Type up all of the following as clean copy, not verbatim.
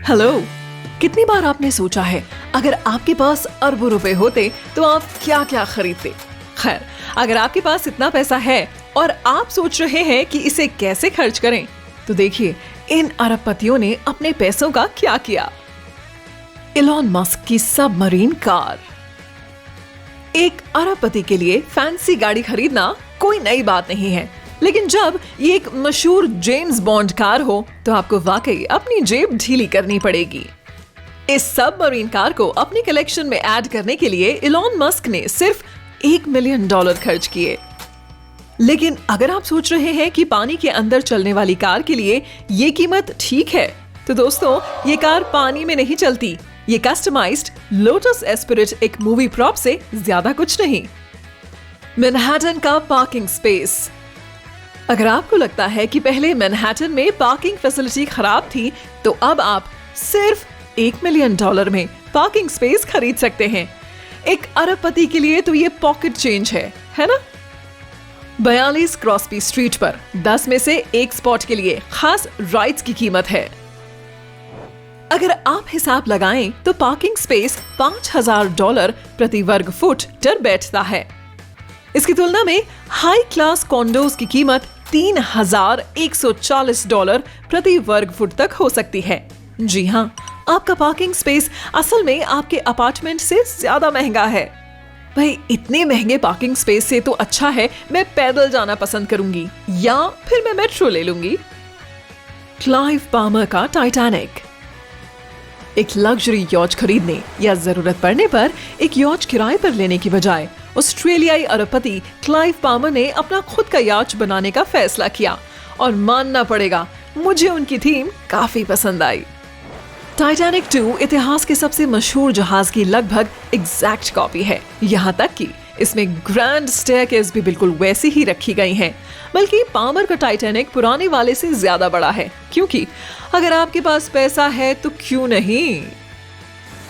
Hello. कितनी बार आपने सोचा है अगर आपके पास अरबों रुपए होते तो आप क्या क्या खरीदते? खैर, अगर आपके पास इतना पैसा है और आप सोच रहे हैं कि इसे कैसे खर्च करें, तो देखिए इन अरबपतियों ने अपने पैसों का क्या किया। इलॉन मस्क की सबमरीन कार। एक अरबपति के लिए फैंसी गाड़ी खरीदना कोई नई बात नहीं है, लेकिन जब ये एक मशहूर जेम्स बॉन्ड कार हो तो आपको वाकई अपनी जेब ढीली करनी पड़ेगी। इस सबमरीन कार को अपनी कलेक्शन में ऐड करने के लिए इलॉन मस्क ने सिर्फ $1 मिलियन खर्च किए। लेकिन अगर आप सोच रहे हैं कि पानी के अंदर चलने वाली कार के लिए ये कीमत ठीक है, तो दोस्तों ये कार पानी में नहीं चलती। ये कस्टमाइज्ड लोटस एस्पिरिट एक मूवी प्रॉप से ज्यादा कुछ नहीं। मैनहट्टन का पार्किंग स्पेस। अगर आपको लगता है कि पहले मैनहट्टन में पार्किंग फैसिलिटी खराब थी, तो अब आप सिर्फ $1 मिलियन में पार्किंग स्पेस खरीद सकते हैं। एक अरबपति के लिए तो ये पॉकेट चेंज है ना? 42 क्रॉसबी स्ट्रीट पर 10 में से 1 स्पॉट के लिए खास राइड्स की कीमत है। अगर आप हिसाब लगाएं तो पार्किंग स्पेस $5,000 प्रति वर्ग फुट पर बैठता है। इसकी तुलना में हाई क्लास कॉन्डोज की कीमत $3,140 प्रति वर्ग फुट तक हो सकती है। जी हाँ, आपका पार्किंग स्पेस असल में आपके अपार्टमेंट से ज्यादा महंगा है। भाई, इतने महंगे पार्किंग स्पेस से तो अच्छा है मैं पैदल जाना पसंद करूंगी या फिर मैं मेट्रो ले लूंगी। क्लाइव पामर का टाइटैनिक। एक लग्जरी यॉच खरीदने या जरूरत पड़ने पर एक यॉच किराए पर लेने की बजाय ऑस्ट्रेलियाई अरबपति क्लाइव पामर ने अपना खुद का याच बनाने का फैसला किया, और मानना पड़ेगा मुझे उनकी थीम काफी पसंद आई। टाइटैनिक 2 इतिहास के सबसे मशहूर जहाज की लगभग एग्जैक्ट कॉपी है। यहाँ तक कि इसमें ग्रैंड स्टेयरकेस भी बिल्कुल वैसी ही रखी गई हैं। बल्कि पामर का टाइटैनिक पुराने वाले से ज्यादा बड़ा है, क्योंकि अगर आपके पास पैसा है तो क्यों नहीं।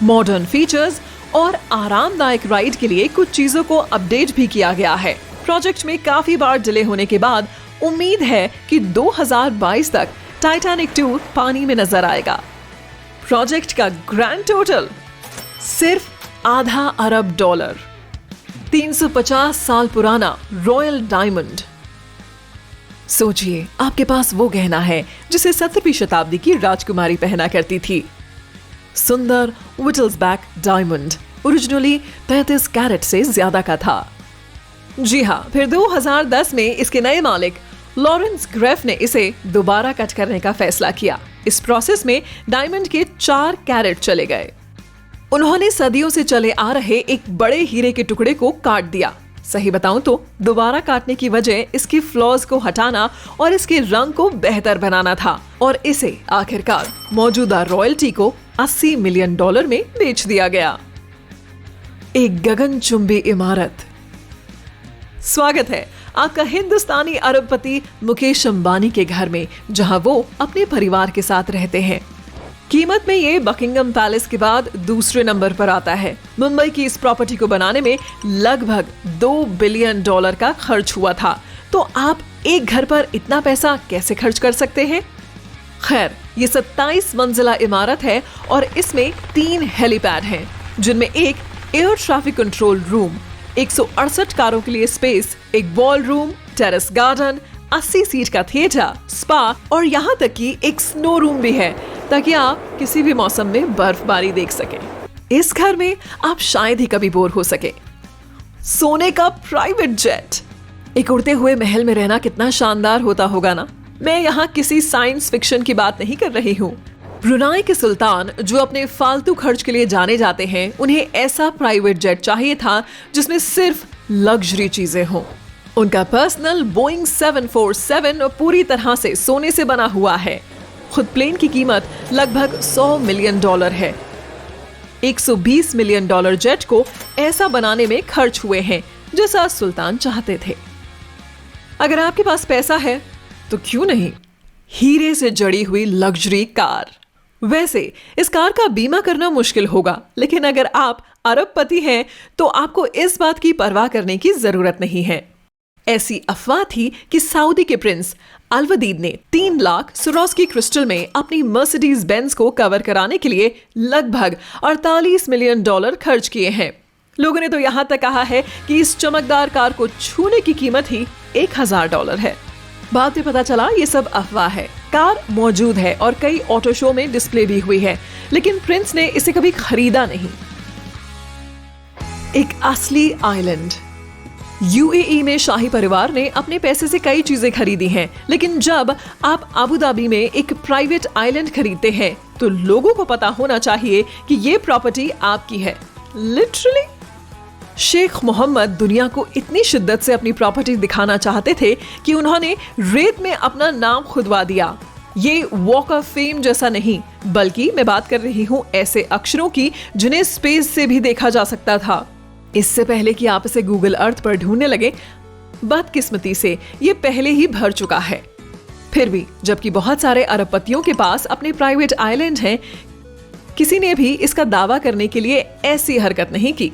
मॉडर्न फीचर्स और आरामदायक राइड के लिए कुछ चीजों को अपडेट भी किया गया है। प्रोजेक्ट में काफी बार डिले होने के बाद उम्मीद है कि 2022 तक टाइटैनिक 2 पानी में नजर आएगा। प्रोजेक्ट का ग्रैंड टोटल सिर्फ $0.5 अरब। 350 साल पुराना रॉयल डायमंड। सोचिए, आपके पास वो गहना है जिसे 17वीं शताब्दी की राजकुमारी पहना करती थी। सुंदर विटल्सबैक डायमंड ओरिजिनली 33 कैरेट से ज्यादा का था। जी हाँ, फिर 2010 में इसके नए मालिक लॉरेंस ग्रेफ ने इसे दोबारा कट करने का फैसला किया। इस प्रोसेस में डायमंड के 4 कैरेट चले गए। उन्होंने सदियों से चले आ रहे एक बड़े हीरे के टुकड़े को काट दिया। सही बताऊं तो दोबारा काटने की वजह इसकी फ्लॉज को हटाना और इसके रंग को बेहतर बनाना था, और इसे आखिरकार मौजूदा रॉयल्टी को $80 मिलियन में बेच दिया गया। एक गगनचुंबी इमारत। स्वागत है आपका हिंदुस्तानी अरबपति मुकेश अंबानी के घर में, जहां वो अपने परिवार के साथ रहते हैं। कीमत में ये बकिंगम पैलेस के बाद दूसरे नंबर पर आता है। मुंबई की इस प्रॉपर्टी को बनाने में लगभग $2 बिलियन का खर्च हुआ था। तो आप एक घर पर इतना पैसा कैसे खर्च कर सकते हैं? खैर, ये 27 मंजिला इमारत है और इसमें 3 हेलीपैड हैं, जिनमें एक एयर ट्रैफिक कंट्रोल रूम, 168 कारों के लिए स्पेस, एक ball room, terrace garden, 80 seat का थिएटर, स्पा और यहाँ तक कि एक स्नो रूम भी है, ताकि आप किसी भी मौसम में बर्फबारी देख सकें। इस घर में आप शायद ही कभी बोर हो सके। सोने का प्राइवेट जेट। एक उड़ते हुए महल में रहना कितना शानदार होता होगा ना। मैं यहाँ किसी साइंस फिक्शन की बात नहीं कर रही हूँ। ब्रुनाई के सुल्तान, जो अपने फालतू खर्च के लिए जाने जाते हैं, उन्हें ऐसा प्राइवेट जेट चाहिए था जिसमें सिर्फ लग्जरी चीजें हों। उनका पर्सनल बोइंग 747 पूरी तरह से सोने से बना हुआ है। खुद प्लेन की कीमत लगभग $100 मिलियन है। $120 मिलियन जेट को ऐसा बनाने में खर्च हुए हैं जैसा सुल्तान चाहते थे। अगर आपके पास पैसा है तो क्यों नहीं हीरे से जड़ी हुई लग्जरी कार। वैसे इस कार का बीमा करना मुश्किल होगा, लेकिन अगर आप अरबपति हैं तो आपको इस बात की परवाह करने की जरूरत नहीं है। ऐसी अफवाह थी कि सऊदी के प्रिंस अल्वदीद ने 3 लाख स्वरोस्की क्रिस्टल में अपनी मर्सिडीज बेंज को कवर कराने के लिए लगभग $48 मिलियन खर्च किए हैं। लोगों ने तो यहां तक कहा है कि इस चमकदार कार को छूने की कीमत ही $1000 है। बाद में पता चला ये सब अफवाह है। कार मौजूद है और कई ऑटो शो में डिस्प्ले भी हुई है, लेकिन प्रिंस ने इसे कभी खरीदा नहीं। एक असली आइलैंड। यूएई में शाही परिवार ने अपने पैसे से कई चीजें खरीदी हैं, लेकिन जब आप अबू धाबी में एक प्राइवेट आइलैंड खरीदते हैं तो लोगों को पता होना चाहिए कि ये प्रॉपर्टी आपकी है। लिटरली। शेख मोहम्मद दुनिया को इतनी शिद्दत से अपनी प्रॉपर्टी दिखाना चाहते थे कि उन्होंने रेत में अपना नाम खुदवा दिया। ये वॉक ऑफ फेम जैसा नहीं, बल्कि मैं बात कर रही हूँ ऐसे अक्षरों की जिन्हें स्पेस से भी देखा जा सकता था। इससे पहले कि आप इसे गूगल अर्थ पर ढूंढने लगे, बदकिस्मती से ये पहले ही भर चुका है। फिर भी जबकि बहुत सारे अरबपतियों के पास अपने प्राइवेट आइलैंड हैं, किसी ने भी इसका दावा करने के लिए ऐसी हरकत नहीं की।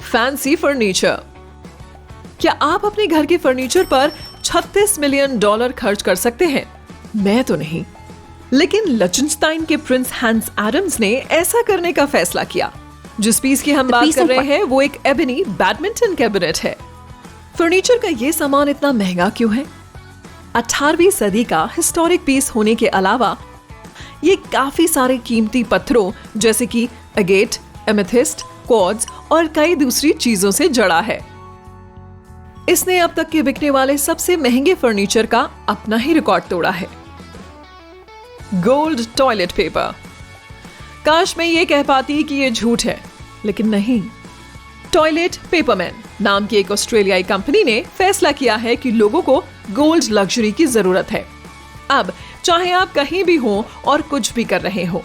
Fancy furniture. क्या आप अपने घर के फर्नीचर पर $36 मिलियन खर्च कर सकते हैं? मैं तो नहीं, लेकिन लिechtenstein के प्रिंस हैंस एडम्स ने ऐसा करने का फैसला किया। जिस पीस की हम बात कर रहे हैं वो एक एबनी बैडमिंटन कैबिनेट है। फर्नीचर का ये सामान इतना महंगा क्यों है? 18वीं सदी का हिस्टोरिक पीस होने के अलावा ये काफी सारे कीमती पत्थरों जैसे कि अगेट, एमेथिस्ट, क्वार्ट्ज और कई दूसरी चीजों से जड़ा है। इसने अब तक के बिकने वाले सबसे महंगे फर्नीचर का अपना ही रिकॉर्ड तोड़ा है। Gold toilet paper. काश मैं ये कह पाती कि ये झूठ है, लेकिन नहीं। टॉयलेट पेपरमैन नाम की एक ऑस्ट्रेलियाई कंपनी ने फैसला किया है कि लोगों को गोल्ड लग्जरी की जरूरत है। अब चाहे आप कहीं भी हो और कुछ भी कर रहे हो,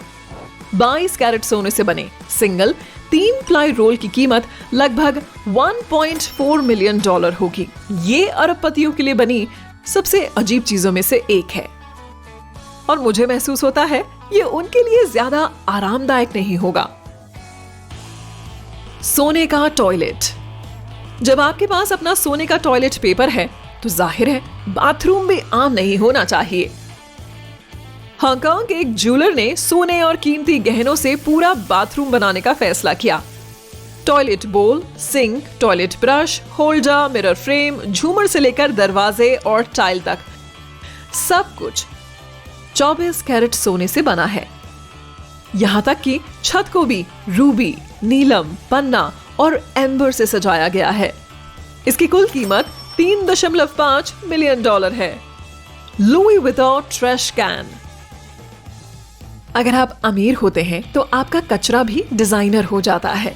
22 कैरेट सोने से बने सिंगल 3 प्लाई रोल की कीमत लगभग $1.4 मिलियन होगी। ये अरबपतियों के लिए बनी सबसे अजीब चीजों में से एक है, और मुझे महसूस होता है ये उनके लिए ज्यादा आरामदायक नहीं होगा। सोने का टॉयलेट। जब आपके पास अपना सोने का टॉयलेट पेपर है तो जाहिर है बाथरूम भी आम नहीं होना चाहिए। हांगकांग के एक ज्वेलर ने सोने और कीमती गहनों से पूरा बाथरूम बनाने का फैसला किया। Toilet bowl, sink, toilet brush, holder, mirror frame, झूमर से लेकर दरवाजे और टाइल तक सब कुछ 24 कैरेट सोने से बना है। यहां तक कि छत को भी रूबी, नीलम, पन्ना और एम्बर से सजाया गया है। इसकी कुल कीमत $3.5 मिलियन है। Louis Vuitton trash can. अगर आप अमीर होते हैं तो आपका कचरा भी डिजाइनर हो जाता है।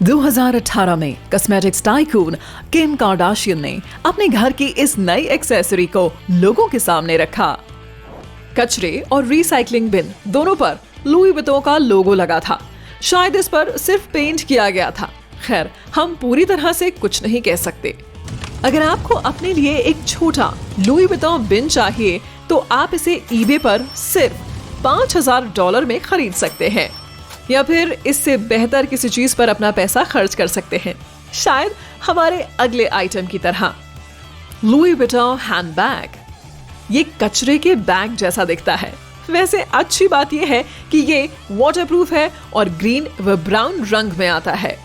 2018 में कॉस्मेटिक्स टाइकून किम कार्दाशियन ने अपने घर की इस नई एक्सेसरी को लोगों के सामने रखा। कचरे और रिसाइकलिंग बिन दोनों पर लुई विटॉन का लोगो लगा था। शायद इस पर सिर्फ पेंट किया गया था। खैर, हम पूरी तरह से कुछ नहीं कह सकते। अगर आपको अपने लिए एक छोटा लुई विटॉन बिन चाहिए तो आप इसे ईबे पर सिर्फ $5000 में खरीद सकते हैं, या फिर इससे बेहतर किसी चीज पर अपना पैसा खर्च कर सकते हैं, शायद हमारे अगले आइटम की तरह। Louis Vuitton handbag. ये कचरे के बैग जैसा दिखता है। वैसे अच्छी बात यह है कि ये वाटरप्रूफ है और ग्रीन व ब्राउन रंग में आता है।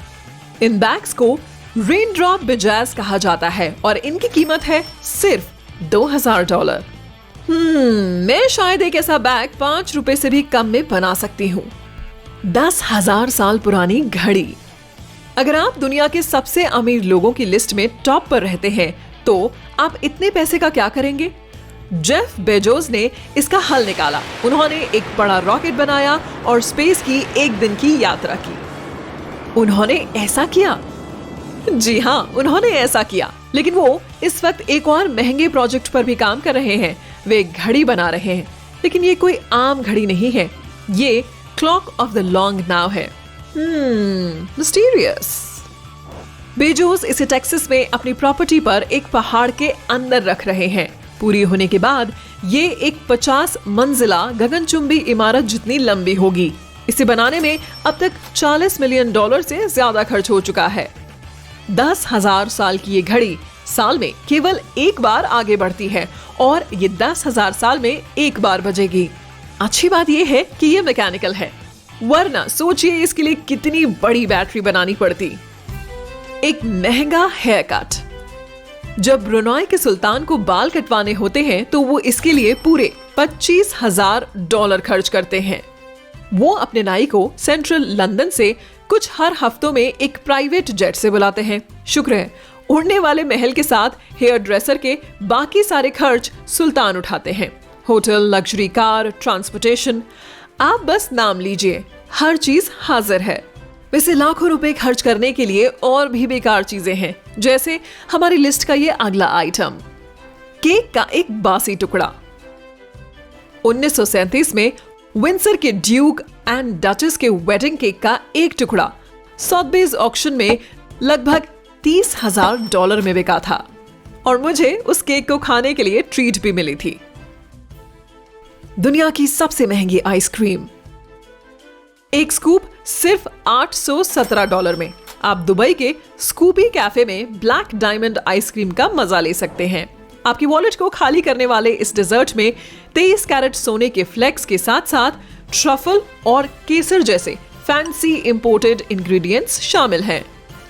इन बैग्स को रेन ड्रॉप बिजैज कहा जाता है और इनकी कीमत है सिर्फ $2000। मैं शायद एक ऐसा बैग ₹5 से भी कम में बना सकती हूँ। 10,000 साल पुरानी घड़ी। अगर आप दुनिया के सबसे अमीर लोगों की लिस्ट में टॉप पर रहते हैं तो आप इतने पैसे का क्या करेंगे? जेफ बेजोस ने इसका हल निकाला। उन्होंने एक बड़ा रॉकेट बनाया और स्पेस की 1 दिन की यात्रा की। उन्होंने ऐसा किया? जी हाँ, उन्होंने ऐसा किया। लेकिन वो इस वक्त एक और महंगे प्रोजेक्ट पर भी काम कर रहे हैं। वे घड़ी बना रहे हैं, लेकिन ये कोई आम घड़ी नहीं है। ये clock of the long now है। मिस्टीरियस। बेजोस इसे टेक्सास में अपनी प्रॉपर्टी पर एक पहाड़ के अंदर रख रहे हैं। पूरी होने के बाद ये एक 50 मंजिला गगनचुंबी इमारत जितनी लंबी होगी। इसे बनाने में अब तक $40 मिलियन से ज्यादा खर्च हो चुका है। 10,000 साल की ये घड़ी साल में केवल एक बार आगे बढ़ती है और ये 10,000 साल में एक बार बजेगी। अच्छी बात ये है कि ये मैकेनिकल है, वरना सोचिए इसके लिए कितनी बड़ी बैटरी बनानी पड़ती। एक महंगा हेयर कट। जब ब्रुनाई के सुल्तान को बाल कटवाने होते हैं तो वो इसके लिए पूरे $25,000 खर्च करते हैं। वो अपने नाई को सेंट्रल लंदन से कुछ हर हफ्तों में एक प्राइवेट जेट से बुलाते हैं। शुक्र है उड़ने वाले महल के साथ हेयर ड्रेसर के बाकी सारे खर्च सुल्तान उठाते हैं। होटल, लग्जरी कार, ट्रांसपोर्टेशन, आप बस नाम लीजिए, हर चीज हाजिर है। वैसे लाखों रुपए खर्च करने के लिए और भी बेकार चीजें हैं, जैसे हमारी लिस्ट का ये अगला आइटम, केक का एक बासी टुकड़ा। 1937 में विंसर के ड्यूक एंड डचेस के वेडिंग केक का एक टुकड़ा सॉथबेज ऑक्शन में लगभग $30,000 में बिका था और मुझे उस केक को खाने के लिए ट्रीट भी मिली थी। दुनिया की सबसे महंगी आइसक्रीम। एक स्कूप सिर्फ $817 में आप दुबई के स्कूपी कैफे में ब्लैक डायमंड आइसक्रीम का मजा ले सकते हैं। आपकी वॉलेट को खाली करने वाले इस डेजर्ट में 23 कैरेट सोने के फ्लेक्स के साथ साथ ट्रफल और केसर जैसे फैंसी इंपोर्टेड इंग्रेडिएंट्स शामिल हैं।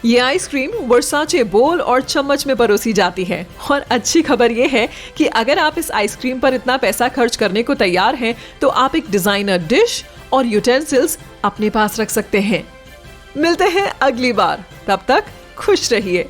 ये आइसक्रीम वर्साचे बोल और चम्मच में परोसी जाती है और अच्छी खबर ये है कि अगर आप इस आइसक्रीम पर इतना पैसा खर्च करने को तैयार हैं तो आप एक डिजाइनर डिश और यूटेंसिल्स अपने पास रख सकते हैं। मिलते हैं अगली बार, तब तक खुश रहिए।